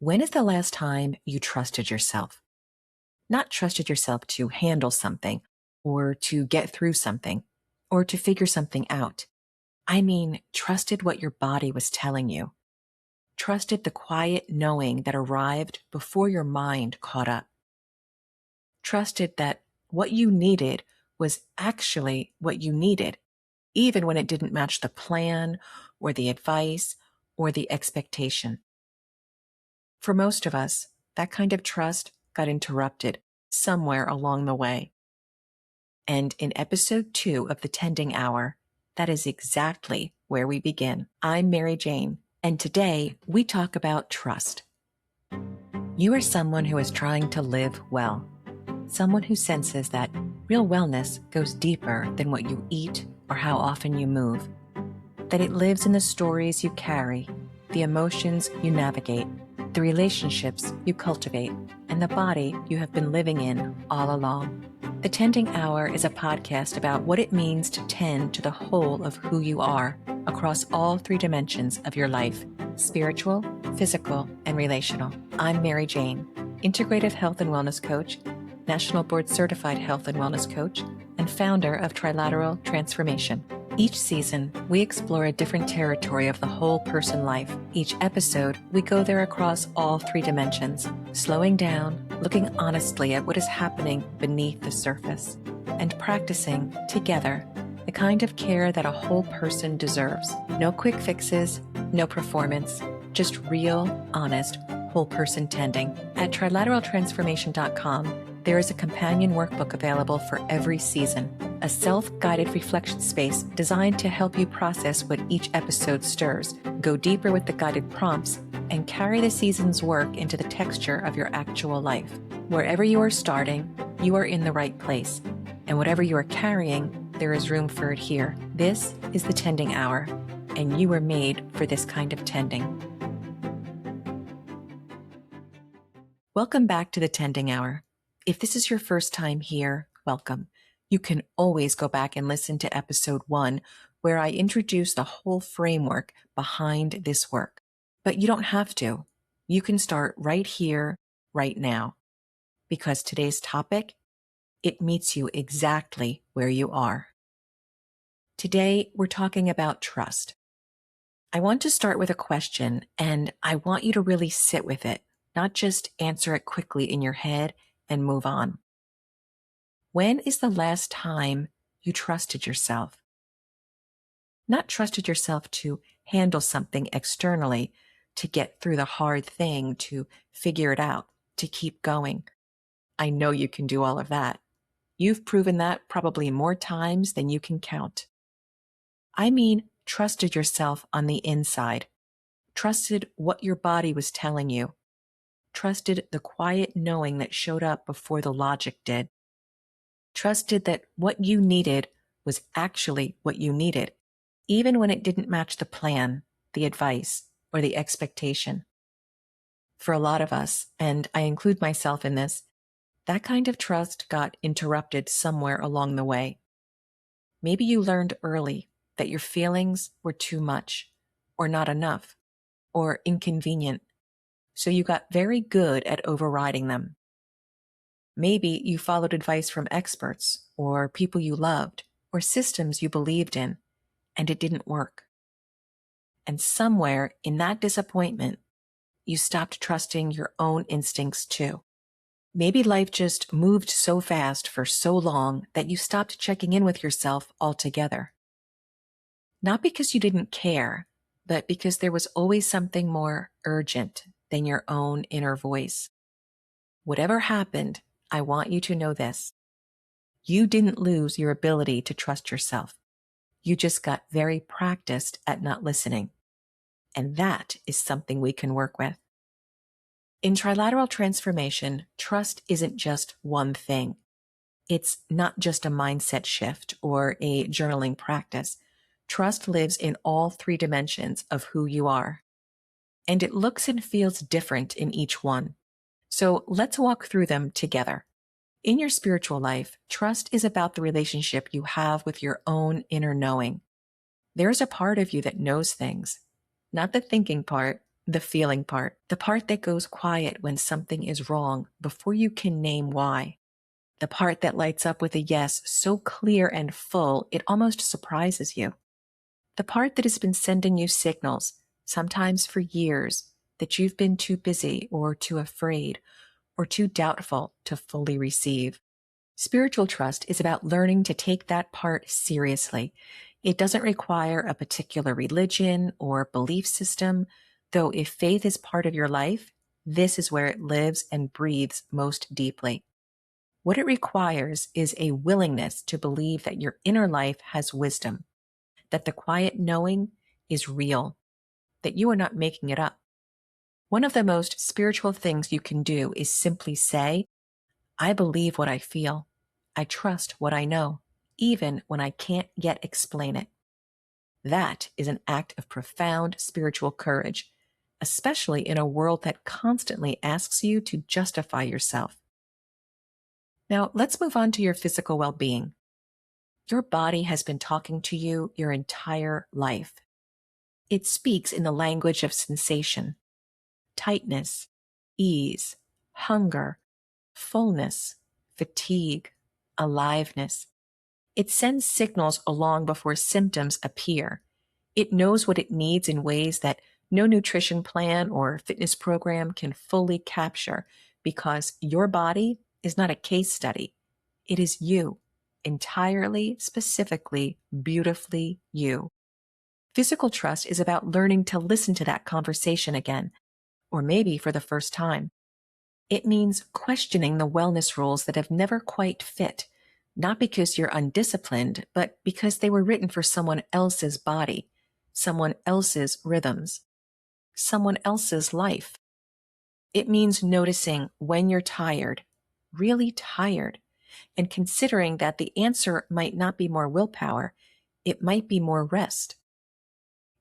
When is the last time you trusted yourself? Not trusted yourself to handle something or to get through something or to figure something out. I mean, trusted what your body was telling you. Trusted the quiet knowing that arrived before your mind caught up. Trusted that what you needed was actually what you needed, even when it didn't match the plan or the advice or the expectation. For most of us, that kind of trust got interrupted somewhere along the way. And in episode 2 of the Tending Hour, that is exactly where we begin. I'm Mary Jane, and today we talk about trust. You are someone who is trying to live well, someone who senses that real wellness goes deeper than what you eat or how often you move, that it lives in the stories you carry, the emotions you navigate, the relationships you cultivate, and the body you have been living in all along. The Tending Hour is a podcast about what it means to tend to the whole of who you are across all 3 dimensions of your life: spiritual, physical, and relational. I'm Mary Jane, integrative health and wellness coach, National Board Certified Health and Wellness Coach, and founder of Trilateral Transformation. Each season, we explore a different territory of the whole person life. Each episode, we go there across all 3 dimensions, slowing down, looking honestly at what is happening beneath the surface, and practicing, together, the kind of care that a whole person deserves. No quick fixes, no performance, just real, honest, whole person tending. At trilateraltransformation.com, there is a companion workbook available for every season, a self-guided reflection space designed to help you process what each episode stirs, go deeper with the guided prompts, and carry the season's work into the texture of your actual life. Wherever you are starting, you are in the right place, and whatever you are carrying, there is room for it here. This is the Tending Hour, and you were made for this kind of tending. Welcome back to the Tending Hour. If this is your first time here, welcome. You can always go back and listen to episode 1, where I introduce the whole framework behind this work. But you don't have to. You can start right here, right now. Because today's topic, it meets you exactly where you are. Today, we're talking about trust. I want to start with a question, and I want you to really sit with it, not just answer it quickly in your head and move on. When is the last time you trusted yourself? Not trusted yourself to handle something externally, to get through the hard thing, to figure it out, to keep going. I know you can do all of that. You've proven that probably more times than you can count. I mean, trusted yourself on the inside. Trusted what your body was telling you. Trusted the quiet knowing that showed up before the logic did. Trusted that what you needed was actually what you needed, even when it didn't match the plan, the advice, or the expectation. For a lot of us, and I include myself in this, that kind of trust got interrupted somewhere along the way. Maybe you learned early that your feelings were too much, or not enough, or inconvenient, so you got very good at overriding them. Maybe you followed advice from experts, or people you loved, or systems you believed in, and it didn't work. And somewhere in that disappointment, you stopped trusting your own instincts too. Maybe life just moved so fast for so long that you stopped checking in with yourself altogether. Not because you didn't care, but because there was always something more urgent than your own inner voice. Whatever happened, I want you to know this. You didn't lose your ability to trust yourself. You just got very practiced at not listening. And that is something we can work with. In trilateral transformation, trust isn't just one thing. It's not just a mindset shift or a journaling practice. Trust lives in all 3 dimensions of who you are. And it looks and feels different in each one. So let's walk through them together. In your spiritual life, trust is about the relationship you have with your own inner knowing. There's a part of you that knows things, not the thinking part, The feeling part, the part that goes quiet when something is wrong before you can name why. The part that lights up with a yes so clear and full it almost surprises you. The part that has been sending you signals, sometimes for years, that you've been too busy or too afraid or too doubtful to fully receive. Spiritual trust is about learning to take that part seriously. It doesn't require a particular religion or belief system, though if faith is part of your life, this is where it lives and breathes most deeply. What it requires is a willingness to believe that your inner life has wisdom, that the quiet knowing is real, that you are not making it up. One of the most spiritual things you can do is simply say, I believe what I feel. I trust what I know, even when I can't yet explain it. That is an act of profound spiritual courage, especially in a world that constantly asks you to justify yourself. Now, let's move on to your physical well-being. Your body has been talking to you your entire life. It speaks in the language of sensation, tightness, ease, hunger, fullness, fatigue, aliveness. It sends signals along before symptoms appear. It knows what it needs in ways that no nutrition plan or fitness program can fully capture because your body is not a case study. It is you, entirely, specifically, beautifully you. Physical trust is about learning to listen to that conversation again, or maybe for the first time. It means questioning the wellness rules that have never quite fit, not because you're undisciplined, but because they were written for someone else's body, someone else's rhythms, someone else's life. It means noticing when you're tired, really tired, and considering that the answer might not be more willpower, it might be more rest.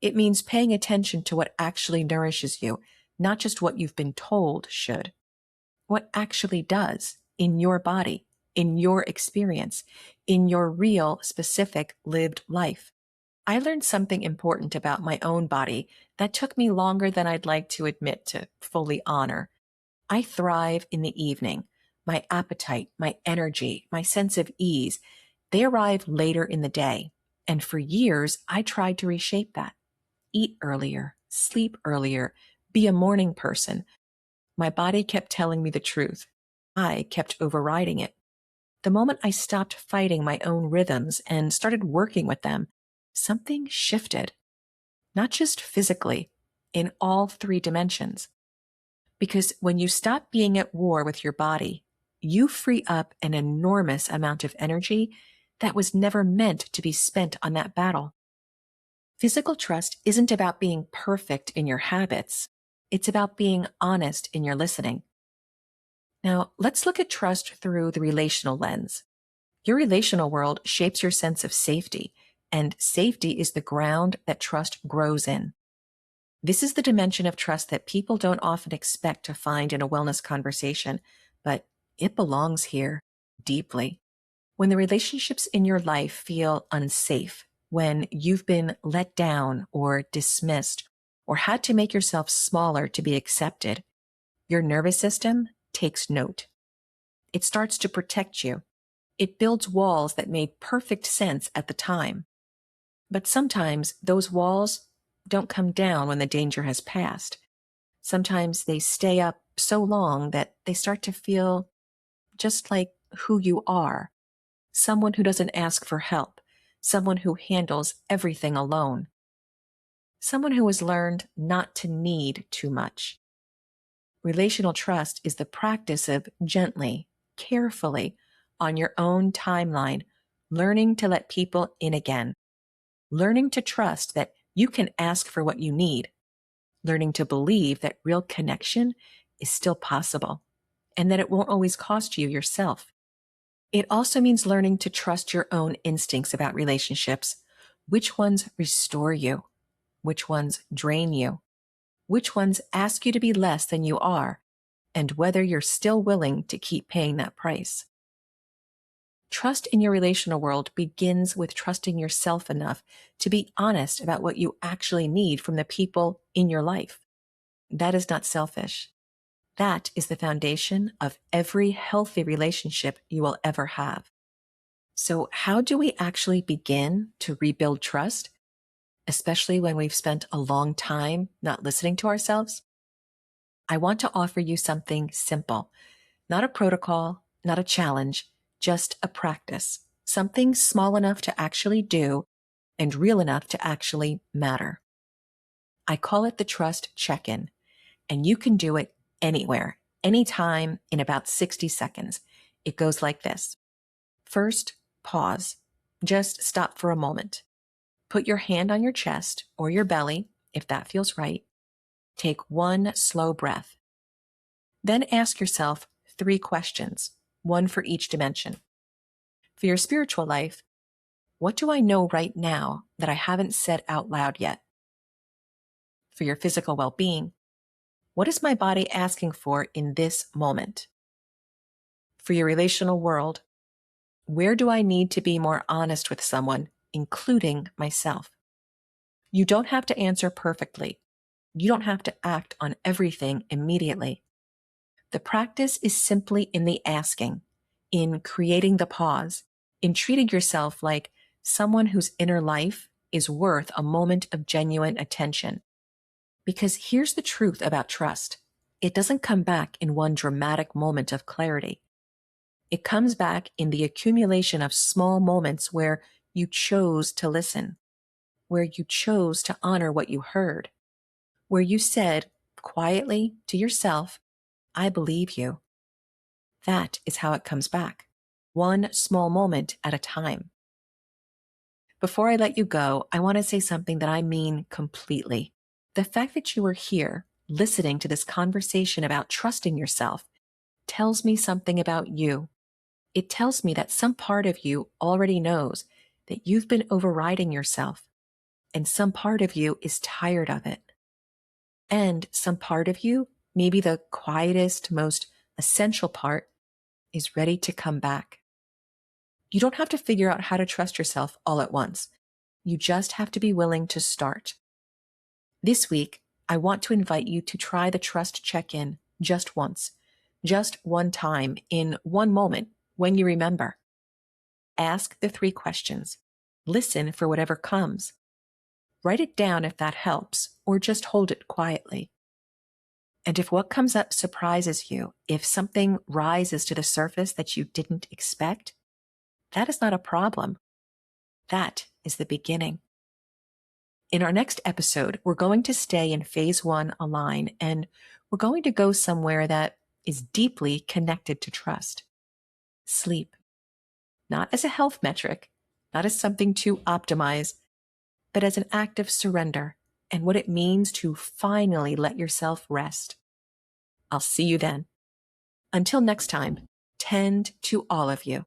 It means paying attention to what actually nourishes you, not just what you've been told should. What actually does in your body, in your experience, in your real, specific, lived life. I learned something important about my own body that took me longer than I'd like to admit to fully honor. I thrive in the evening. My appetite, my energy, my sense of ease, they arrive later in the day. And for years, I tried to reshape that. Eat earlier, sleep earlier, be a morning person. My body kept telling me the truth. I kept overriding it. The moment I stopped fighting my own rhythms and started working with them, something shifted. Not just physically, in all three dimensions. Because when you stop being at war with your body, you free up an enormous amount of energy that was never meant to be spent on that battle. Physical trust isn't about being perfect in your habits. It's about being honest in your listening. Now, let's look at trust through the relational lens. Your relational world shapes your sense of safety, and safety is the ground that trust grows in. This is the dimension of trust that people don't often expect to find in a wellness conversation, but it belongs here deeply. When the relationships in your life feel unsafe, when you've been let down or dismissed, or had to make yourself smaller to be accepted, your nervous system takes note. It starts to protect you. It builds walls that made perfect sense at the time. But sometimes those walls don't come down when the danger has passed. Sometimes they stay up so long that they start to feel just like who you are. Someone who doesn't ask for help. Someone who handles everything alone. Someone who has learned not to need too much. Relational trust is the practice of gently, carefully, on your own timeline, learning to let people in again. Learning to trust that you can ask for what you need. Learning to believe that real connection is still possible and that it won't always cost you yourself. It also means learning to trust your own instincts about relationships. Which ones restore you? Which ones drain you? Which ones ask you to be less than you are? And whether you're still willing to keep paying that price. Trust in your relational world begins with trusting yourself enough to be honest about what you actually need from the people in your life. That is not selfish. That is the foundation of every healthy relationship you will ever have. So, how do we actually begin to rebuild trust, especially when we've spent a long time not listening to ourselves? I want to offer you something simple, not a protocol, not a challenge, just a practice, something small enough to actually do and real enough to actually matter. I call it the trust check-in, and you can do it anywhere, anytime in about 60 seconds. It goes like this. First, pause. Just stop for a moment. Put your hand on your chest or your belly, if that feels right. Take one slow breath. Then ask yourself 3 questions, one for each dimension. For your spiritual life, what do I know right now that I haven't said out loud yet? For your physical well-being, what is my body asking for in this moment? For your relational world, where do I need to be more honest with someone, including myself? You don't have to answer perfectly. You don't have to act on everything immediately. The practice is simply in the asking, in creating the pause, in treating yourself like someone whose inner life is worth a moment of genuine attention. Because here's the truth about trust. It doesn't come back in one dramatic moment of clarity. It comes back in the accumulation of small moments where you chose to listen, where you chose to honor what you heard, where you said quietly to yourself, I believe you. That is how it comes back, one small moment at a time. Before I let you go, I want to say something that I mean completely. The fact that you are here, listening to this conversation about trusting yourself, tells me something about you. It tells me that some part of you already knows that you've been overriding yourself, and some part of you is tired of it. And some part of you, maybe the quietest, most essential part, is ready to come back. You don't have to figure out how to trust yourself all at once. You just have to be willing to start. This week, I want to invite you to try the trust check-in just once, just one time in one moment when you remember. Ask the 3 questions. Listen for whatever comes. Write it down if that helps, or just hold it quietly. And if what comes up surprises you, if something rises to the surface that you didn't expect, that is not a problem. That is the beginning. In our next episode, we're going to stay in phase 1 align, and we're going to go somewhere that is deeply connected to trust. Sleep. Not as a health metric, not as something to optimize, but as an act of surrender and what it means to finally let yourself rest. I'll see you then. Until next time, tend to all of you.